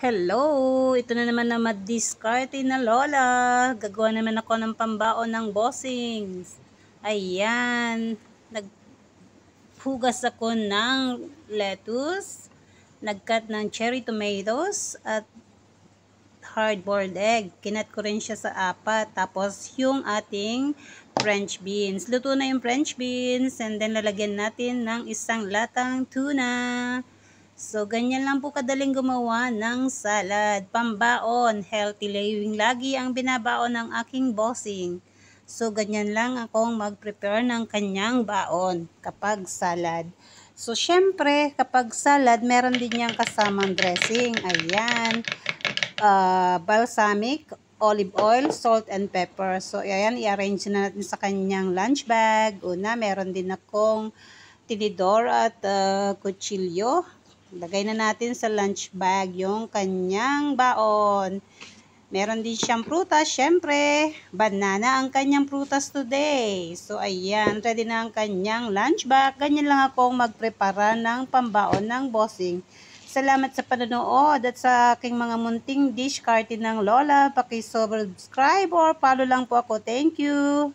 Hello! Ito na naman na mad-discarte na lola. Gagawa naman ako ng pambaon ng bossings. Ayan. Naghugas ako ng lettuce. Nagcut ng cherry tomatoes at hard-boiled egg. Kinat ko rin siya sa apat. Tapos yung ating French beans. Luto na yung French beans. And then lalagyan natin ng isang latang tuna. So, ganyan lang po kadaling gumawa ng salad. Pambaon, healthy living. Lagi ang binabaon ng aking bossing. So, ganyan lang akong mag-prepare ng kanyang baon kapag salad. So, syempre, kapag salad, meron din niyang kasamang dressing. Ayan. Balsamic, olive oil, salt, and pepper. So, ayan, i-arrange na natin sa kanyang lunch bag. Una, meron din akong tinidor at kutsilyo. Lagay na natin sa lunch bag yung kanyang baon. Meron din siyang prutas. Syempre, banana ang kanyang prutas today. So, ayan, ready na ang kanyang lunch bag. Ganyan lang akong magprepara ng pambaon ng bossing. Salamat sa panonood at sa aking mga munting dish carte ng lola. Paki-subscribe or follow lang po ako. Thank you!